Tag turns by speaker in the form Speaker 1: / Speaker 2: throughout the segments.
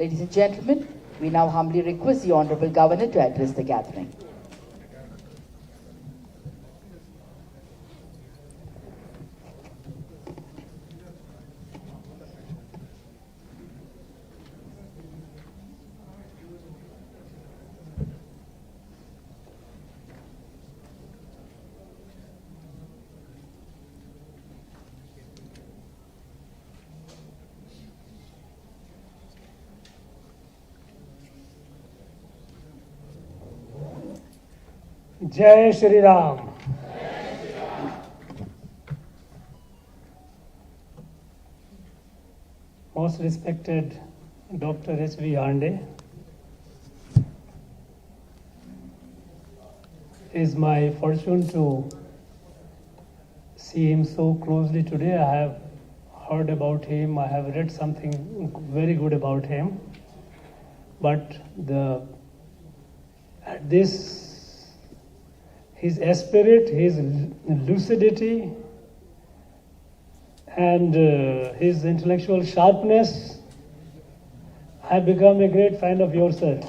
Speaker 1: Ladies and gentlemen, we now humbly request the Honorable Governor to address the gathering.
Speaker 2: Jai Shri Ram. Most respected Dr. H.V. Hande, it is my fortune to see him so closely today. I have heard about him, I have read something very good about him, but his spirit, his lucidity, and his intellectual sharpness, I have become a great fan of yours, sir.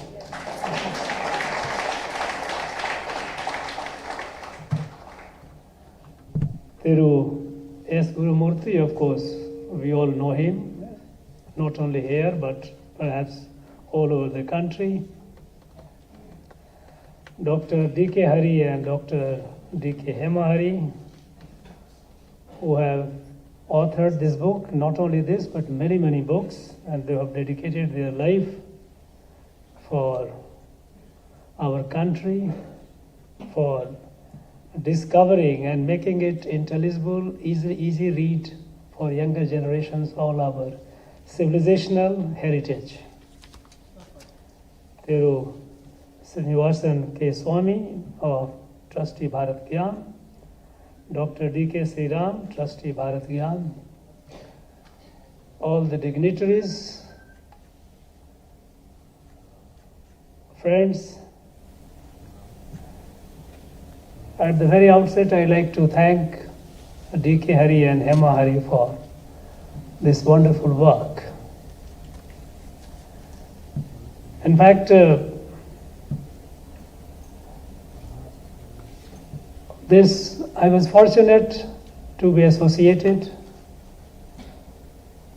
Speaker 2: Thiru S. Gurumurthy, of course, we all know him, not only here, but perhaps all over the country. Dr. D.K. Hari and Dr. D.K. Hema Hari, who have authored this book, not only this, but many, many books, and they have dedicated their life for our country, for discovering and making it intelligible, easy read for younger generations, all our civilizational heritage. Thiru Srinivasan K. Swami of Trustee Bharat Gyan, Dr. D.K. Sriram, Trustee Bharat Gyan, all the dignitaries, friends. At the very outset, I'd like to thank D.K. Hari and Hema Hari for this wonderful work. In fact, I was fortunate to be associated.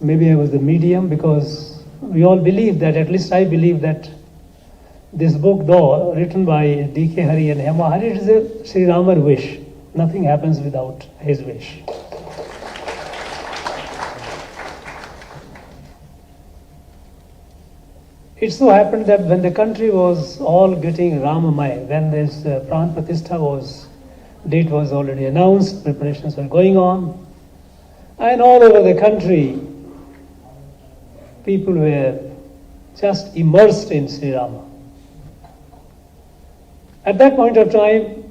Speaker 2: Maybe I was the medium, because we all believe that, at least I believe that this book, though written by D.K. Hari and Hema Hari, it is a Sri Rama wish. Nothing happens without his wish. It so happened that when the country was all getting Ramamay, when this Pran Pratishtha date was already announced, preparations were going on, and all over the country, people were just immersed in Sri Rama. At that point of time,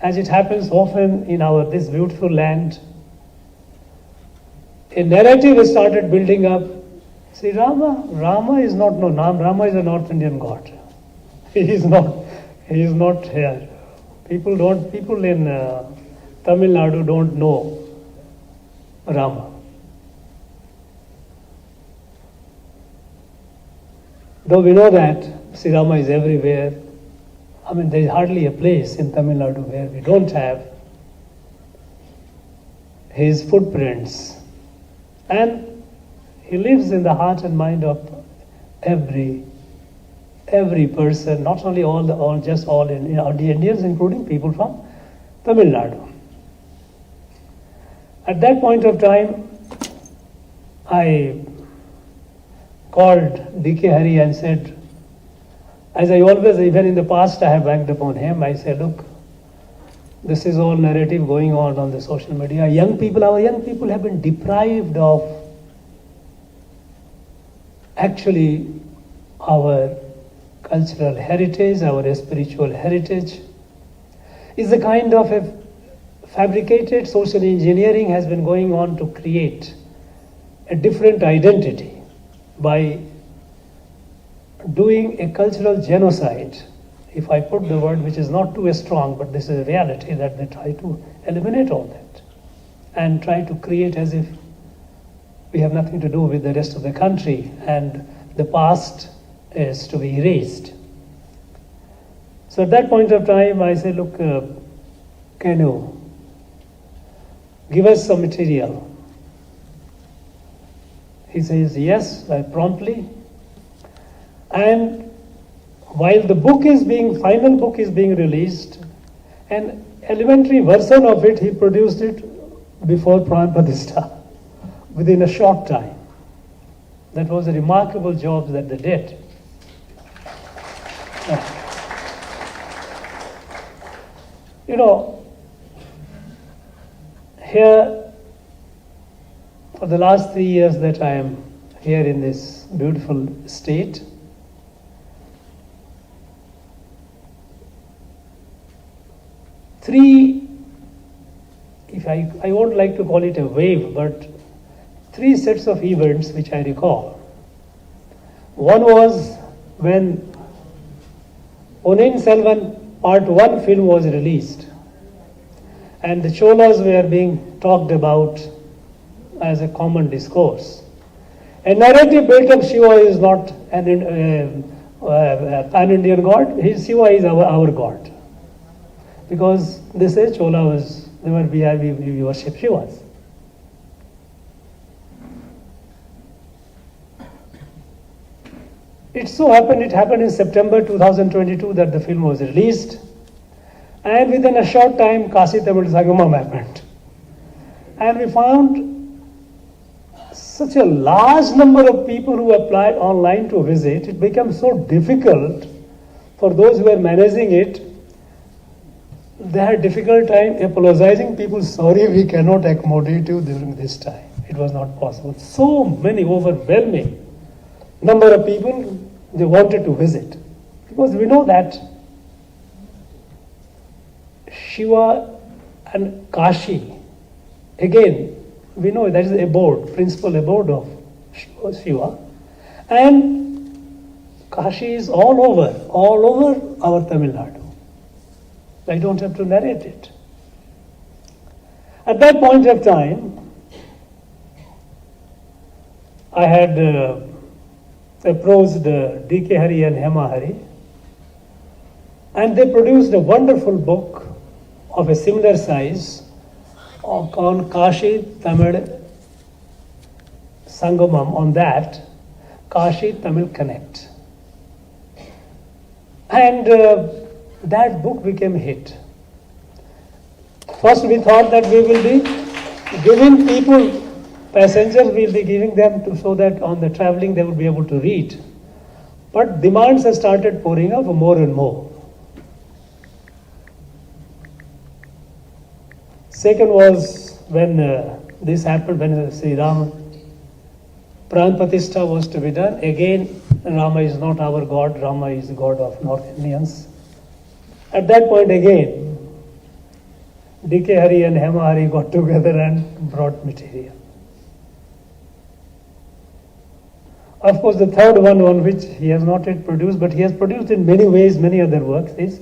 Speaker 2: as it happens often in this beautiful land, a narrative started building up. Sri Rama is not no Nam. Rama is a North Indian god. He is not here. People in Tamil Nadu don't know Rama. Though we know that Sri Rama is everywhere, I mean, there is hardly a place in Tamil Nadu where we don't have his footprints. And he lives in the heart and mind of every person, not only all the Indians, including people from Tamil Nadu. At that point of time, I called D.K. Hari and said, as I always, even in the past, I have banked upon him. I said, look, this is all narrative going on the social media. Our young people have been deprived of actually our cultural heritage, our spiritual heritage. Is a kind of a fabricated social engineering has been going on to create a different identity by doing a cultural genocide. If I put the word, which is not too strong, but this is a reality, that they try to eliminate all that and try to create as if we have nothing to do with the rest of the country, and the past is to be erased. So at that point of time, I said, look, can you give us some material? He says, yes, promptly. And while the final book is being released, an elementary version of it, he produced it before Pran Pratishtha, within a short time. That was a remarkable job that they did. You know, here, for the last 3 years that I am here in this beautiful state, I won't like to call it a wave, but 3 sets of events which I recall. One was when Ponniyin Selvan Part 1 film was released, and the Cholas were being talked about as a common discourse. A narrative built up Shiva is not a pan-Indian god, Shiva is our god. Because they say we worship Shivas. It happened in September 2022 that the film was released, and within a short time Kashi Tamil Sangamam happened. And we found such a large number of people who applied online to visit. It became so difficult for those who were managing it. They had difficult time apologizing. People, sorry, we cannot accommodate you during this time. It was not possible. So many, overwhelming number of people, they wanted to visit. Because we know that Shiva and Kashi, again, we know that is the principal abode of Shiva. And Kashi is all over our Tamil Nadu. I don't have to narrate it. At that point of time, I had approached D.K. Hari and Hema Hari, and they produced a wonderful book of a similar size on Kashi Tamil Sangamam, on that Kashi Tamil Connect. And that book became a hit. First we thought that we will be giving people, passengers will be giving them so that on the traveling they will be able to read. But demands have started pouring up more and more. Second was when this happened, when Sri Rama Pran Pratishtha was to be done. Again, Rama is not our god, Rama is the god of North Indians. At that point again, D.K. Hari and Hema Hari got together and brought material. Of course, the third one on which he has not yet produced, but he has produced in many ways, many other works, is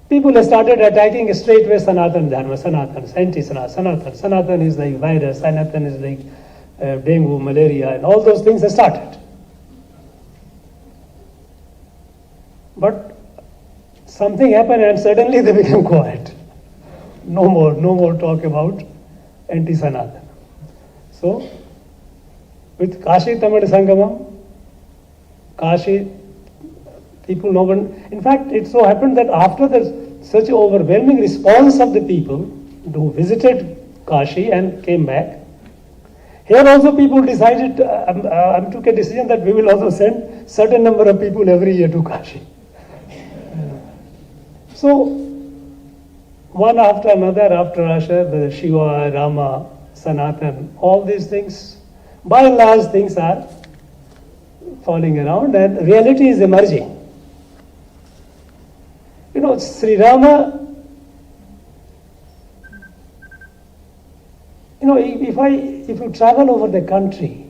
Speaker 2: people have started attacking straightway Sanatan Dharma, Sanatan, anti-Sanatan. Sanatan is like virus, Sanatan is like dengue, malaria, and all those things have started. But something happened and suddenly they became quiet. No more talk about anti-Sanatan. So, with Kashi Tamil Sangamam, Kashi, people know one. In fact, it so happened that after such overwhelming response of the people who visited Kashi and came back, here also people decided, took a decision that we will also send certain number of people every year to Kashi. So, one after another, after Asher, the Shiva, Rama, Sanatan, all these things, by and large things are falling around and reality is emerging. You know, Sri Rama, you know, if you travel over the country,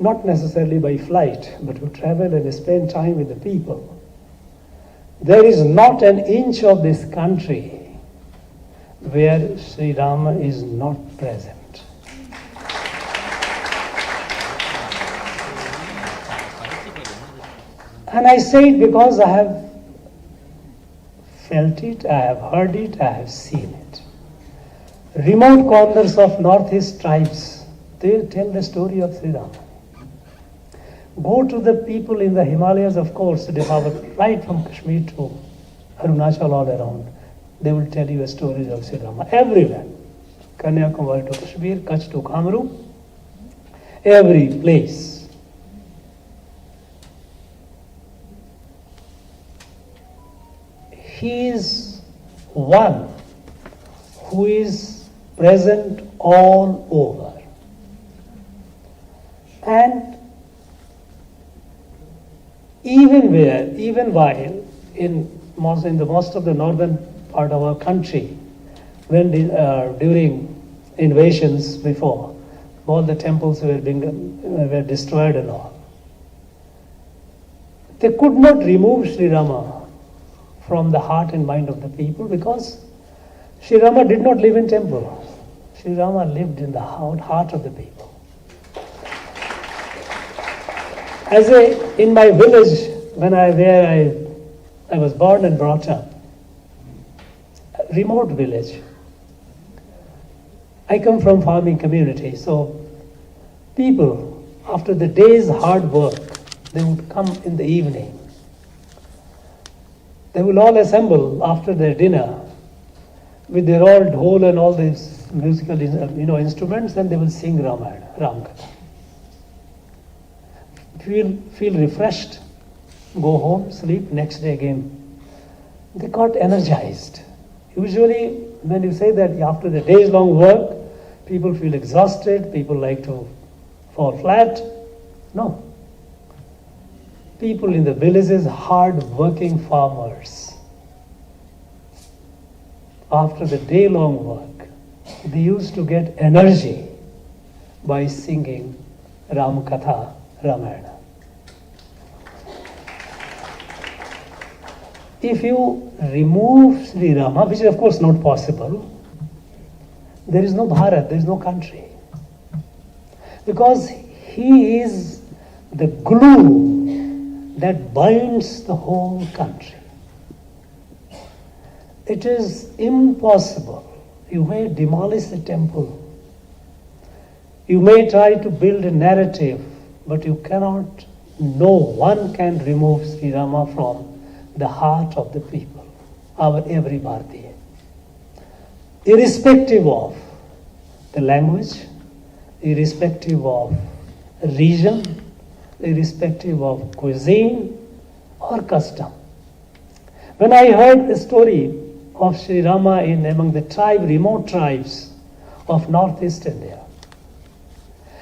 Speaker 2: not necessarily by flight, but you travel and spend time with the people, there is not an inch of this country where Sri Rama is not present. And I say it because I have felt it, I have heard it, I have seen it. Remote corners of northeast tribes, they tell the story of Sri Rama. Go to the people in the Himalayas, of course, right from Kashmir to Arunachal, all around. They will tell you a story of Sri Rama everywhere. Kanyakumari to Kashmir, Kutch to Kamru, every place. He is one who is present all over. And even while in the most of the northern part of our country, when during invasions before, all the temples were destroyed and all, they could not remove Sri Rama from the heart and mind of the people, because Sri Rama did not live in temple. Sri Rama lived in the heart of the people. In my village, where I was born and brought up, a remote village. I come from farming community, so people, after the day's hard work, they would come in the evening. They will all assemble after their dinner with their old dhol and all these musical instruments, and they will sing Ramayana, Ramakatha. Feel refreshed, go home, sleep, next day again. They got energized. Usually when you say that after the day's long work, people feel exhausted, people like to fall flat. No. People in the villages, hard-working farmers, after the day-long work, they used to get energy by singing Ramakatha, Ramayana. If you remove Sri Rama, which is of course not possible, there is no Bharat, there is no country. Because he is the glue that binds the whole country. It is impossible. You may demolish the temple. You may try to build a narrative, but you cannot, no one can remove Sri Rama from the heart of the people, our every Bharatiya. Irrespective of the language, irrespective of region, irrespective of cuisine or custom. When I heard the story of Sri Rama among the remote tribes of Northeast India,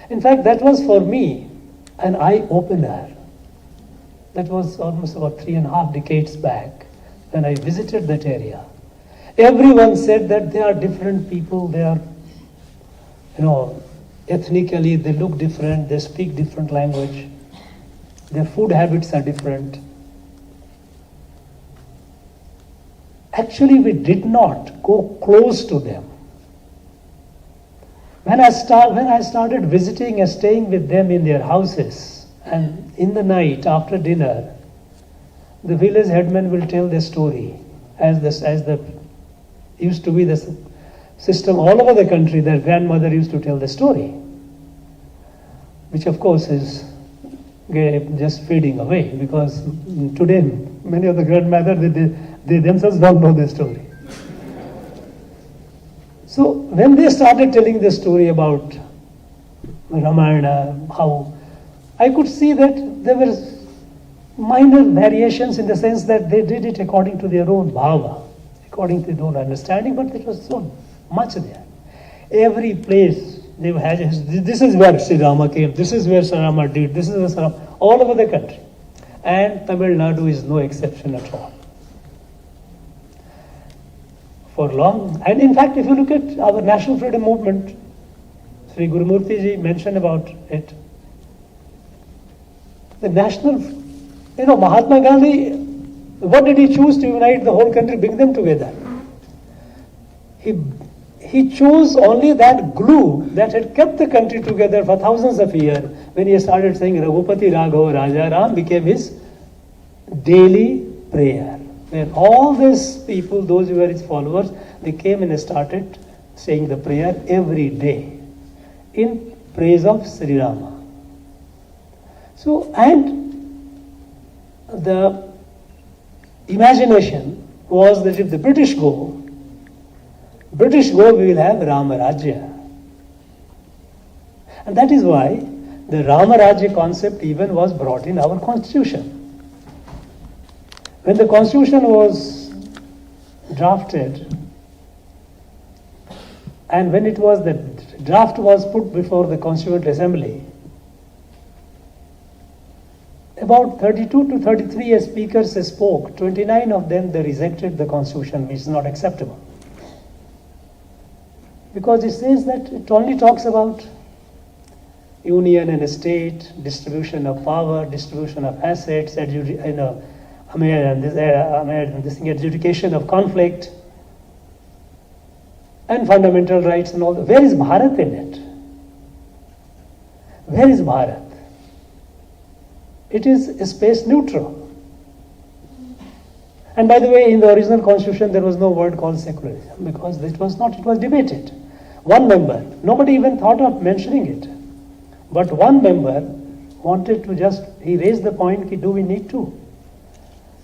Speaker 2: in fact, that was for me an eye-opener. That was almost about 3.5 decades back when I visited that area. Everyone said that they are different people, they are, ethnically they look different, they speak different language, their food habits are different. Actually, we did not go close to them. When I started visiting and staying with them in their houses, and in the night after dinner, the village headman will tell the story, as the used to be the system all over the country. Their grandmother used to tell the story, which of course is just fading away, because today many of the grandmothers they themselves don't know the story. So when they started telling the story about Ramayana, how I could see that there were minor variations in the sense that they did it according to their own bhava, according to their own understanding, but it was so much there. Every place they had, this is where Sri Rama came, this is where Sri Rama did, this is where Sri Rama, all over the country. And Tamil Nadu is no exception at all. For long, and in fact, if you look at our national freedom movement, Sri Gurumurti ji mentioned about it. The national, Mahatma Gandhi, what did he choose to unite the whole country, bring them together? He chose only that glue that had kept the country together for thousands of years when he started saying Raghupati Raghav Raja Ram became his daily prayer, where all these people, those who were his followers, they came and started saying the prayer every day in praise of Sri Rama. So, and the imagination was that if the British go, we will have Rama Rajya. And that is why the Rama Rajya concept even was brought in our constitution. When the constitution was drafted, and when the draft was put before the Constituent Assembly, about 32 to 33 speakers spoke. 29 of them, they rejected the constitution, which is not acceptable. Because it says that it only talks about union and state, distribution of power, distribution of assets, adjudication of conflict, and fundamental rights and all. Where is Bharat in it? Where is Bharat? It is space neutral. And by the way, in the original constitution, there was no word called secularism because it was debated. One member, nobody even thought of mentioning it. But one member wanted to he raised the point, do we need to?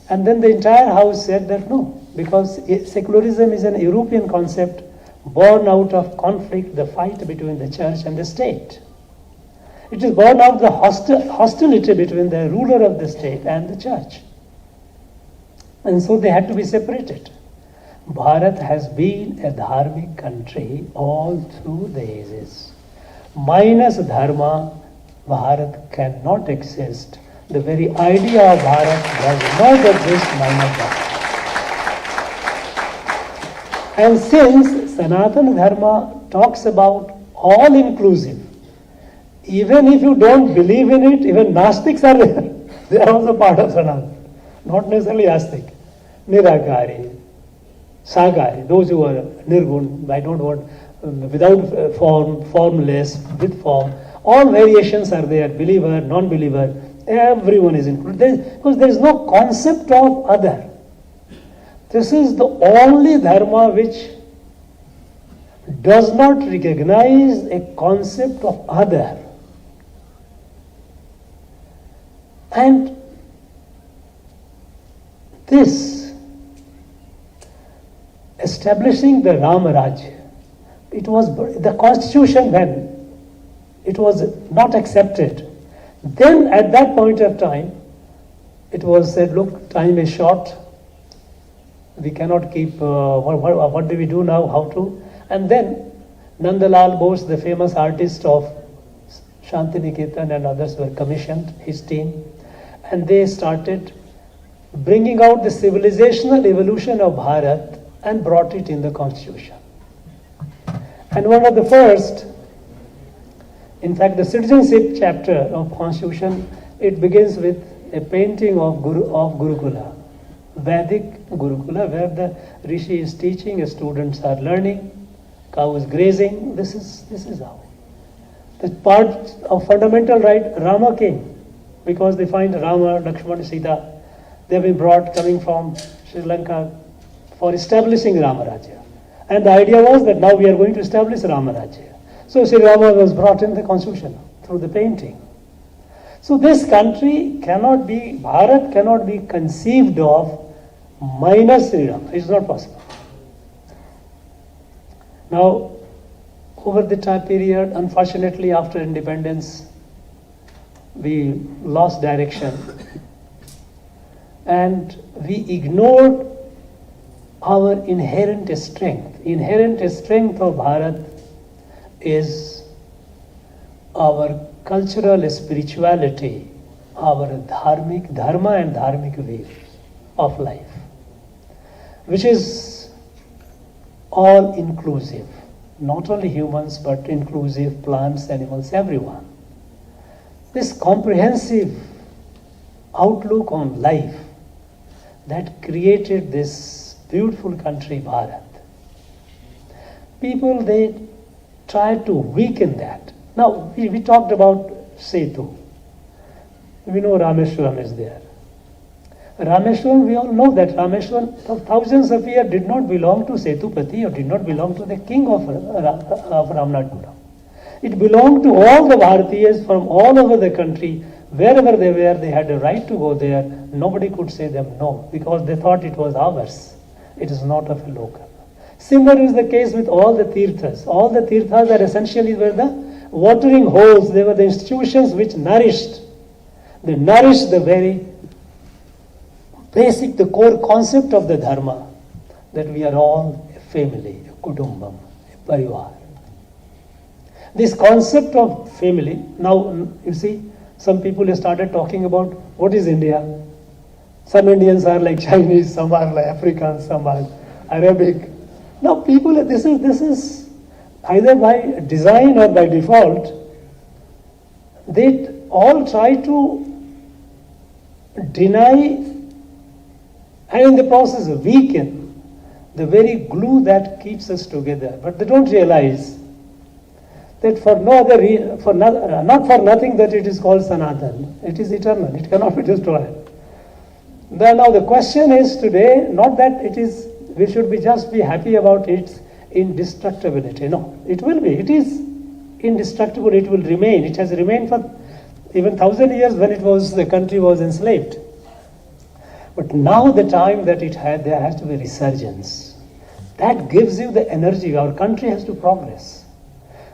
Speaker 2: And then the entire house said that no, because secularism is an European concept born out of conflict, the fight between the church and the state. It is born out of the hostility between the ruler of the state and the church. And so they had to be separated. Bharat has been a dharmic country all through the ages. Minus dharma, Bharat cannot exist. The very idea of Bharat does not exist minus dharma. And since Sanatana Dharma talks about all inclusive, even if you don't believe in it, even Gnostics are there. They are also part of Sanatana. Not necessarily Astic. Nirakari, Sagari, those who are Nirgun, I don't want, without form, formless, with form. All variations are there, believer, non-believer, everyone is included. Because there is no concept of other. This is the only dharma which does not recognize a concept of other. And this, establishing the Rama Rajya, it was the constitution when it was not accepted. Then at that point of time, it was said, look, time is short. We cannot keep, what do we do now, how to? And then Nandalal Bose, the famous artist of Shantiniketan and others were commissioned, his team, and they started bringing out the civilizational evolution of Bharat and brought it in the constitution. And one of the first, in fact, the citizenship chapter of constitution, it begins with a painting of Gurukula, Vedic Gurukula, where the Rishi is teaching, students are learning, cow is grazing. This is how. The part of fundamental right, Rama came, because they find Rama, Lakshmana, Sita, they have been brought coming from Sri Lanka for establishing Rama Rajya. And the idea was that now we are going to establish Rama Rajya. So Sri Rama was brought in the constitution through the painting. So this country Bharat cannot be conceived of minus Sri Rama. It's not possible. Now, over the time period, unfortunately, after independence, we lost direction and we ignored our inherent strength. Inherent strength of Bharat is our cultural spirituality, our dharma and dharmic way of life, which is all inclusive, not only humans but inclusive, plants, animals, everyone. This comprehensive outlook on life that created this beautiful country, Bharat. People, they tried to weaken that. Now, we talked about Setu. We know Rameshwaram is there. Rameshwaram, we all know that Rameshwaram for thousands of years did not belong to Setupati or did not belong to the king of Ramnathpuram. It belonged to all the Bharatiyas from all over the country. Wherever they were, they had a right to go there. Nobody could say them no, because they thought it was ours. It is not of a local. Similar is the case with all the tirthas. All the tirthas are essentially were the watering holes. They were the institutions which nourished. They nourished the very basic, the core concept of the dharma, that we are all a family, a kutumbam, a parivar. This concept of family, now you see, some people have started talking about what is India. Some Indians are like Chinese, some are like Africans, some are Arabic. Now people, this is either by design or by default, they all try to deny and in the process weaken the very glue that keeps us together. But they don't realize that for no other not for nothing that it is called Sanatan. It is eternal. It cannot be destroyed. Now the question is today not that it is, we should just be happy about its indestructibility. No, it will be. It is indestructible. It will remain. It has remained for even 1,000 years when the country was enslaved. But now the time that it had, there has to be resurgence. That gives you the energy. Our country has to progress.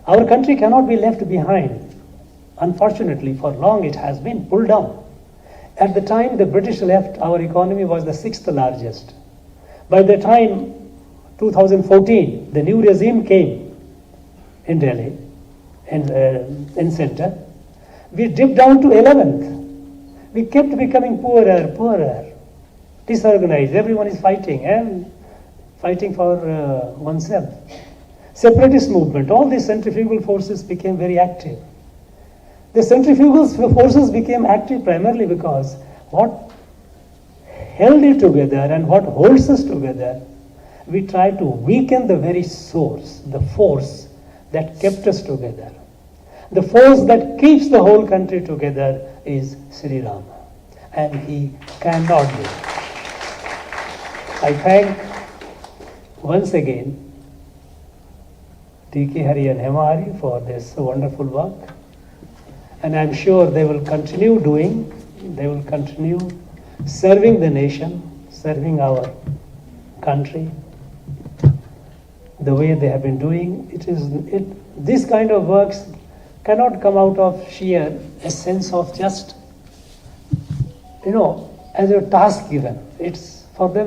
Speaker 2: Our country cannot be left behind. Unfortunately, for long it has been pulled down. At the time the British left, our economy was the 6th largest. By the time 2014, the new regime came in Delhi, in center, we dipped down to 11th. We kept becoming poorer, disorganized. Everyone is fighting and fighting for oneself. Separatist movement, all these centrifugal forces became very active. The centrifugal forces became active primarily because what held it together and what holds us together, we try to weaken the very source, the force that kept us together. The force that keeps the whole country together is Sri Rama, and he cannot be. I thank once again D.K. Hari and Hema Hari for this wonderful work. And I'm sure they will continue serving the nation, serving our country the way they have been doing. This kind of works cannot come out of sheer a sense of just, as a task given. For them,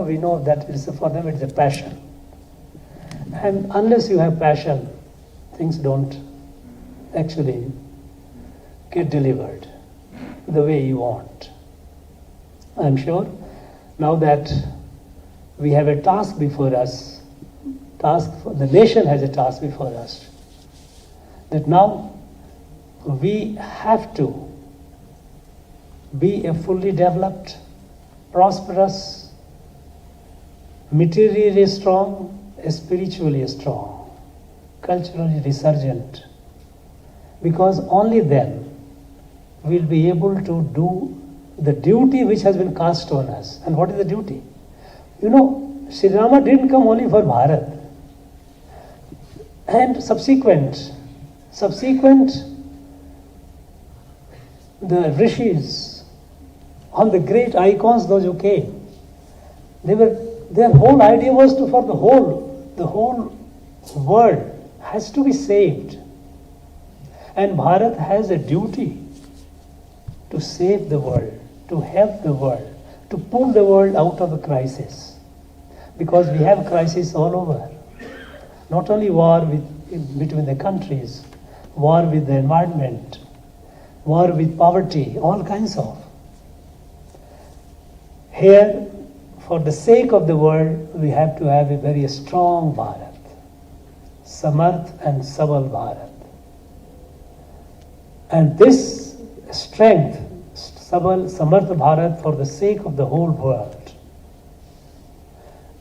Speaker 2: we know that for them it's a passion. And unless you have passion, things don't actually get delivered the way you want. I'm sure now that we have a task before us, the nation has a task before us, that now we have to be a fully developed, prosperous, materially strong, spiritually strong, culturally resurgent, because only then we'll be able to do the duty which has been cast on us. And what is the duty? Sri Rama didn't come only for Bharat. And subsequent, the rishis, all the great icons, those who came, their whole idea was for the whole world has to be saved. And Bharat has a duty to save the world, to help the world, to pull the world out of a crisis. Because we have crises all over. Not only war between the countries, war with the environment, war with poverty, all kinds of. Here, for the sake of the world, we have to have a very strong Bharat. Samarth and Sabal Bharat. And this strength, Samarth Bharat, for the sake of the whole world,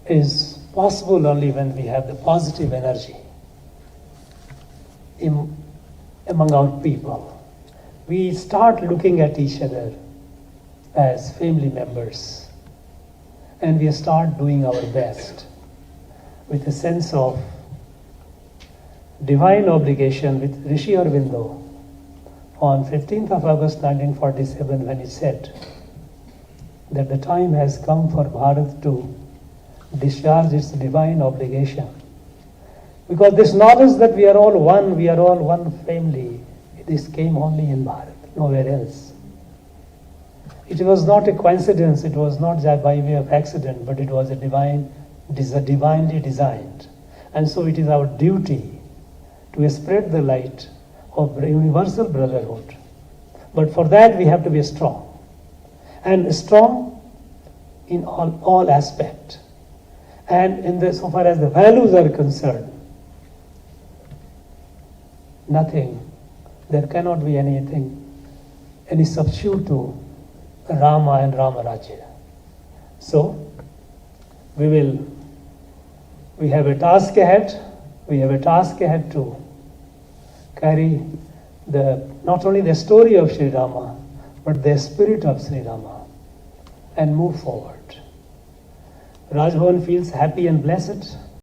Speaker 2: is possible only when we have the positive energy among our people. We start looking at each other as family members, and we start doing our best with a sense of divine obligation with Rishi Aurobindo on 15th of August 1947, when he said that the time has come for Bharat to discharge its divine obligation. Because this knowledge that we are all one family, this came only in Bharat, nowhere else. It was not a coincidence, it was not by way of accident, but it was divinely designed. And so it is our duty to spread the light of universal brotherhood. But for that we have to be strong. And strong in all aspects. And so far as the values are concerned, there cannot be any substitute to Rama and Rama Rajya. So, we have a task ahead. We have a task ahead to carry not only the story of Sri Rama, but the spirit of Sri Rama, and move forward. Raj Bhavan feels happy and blessed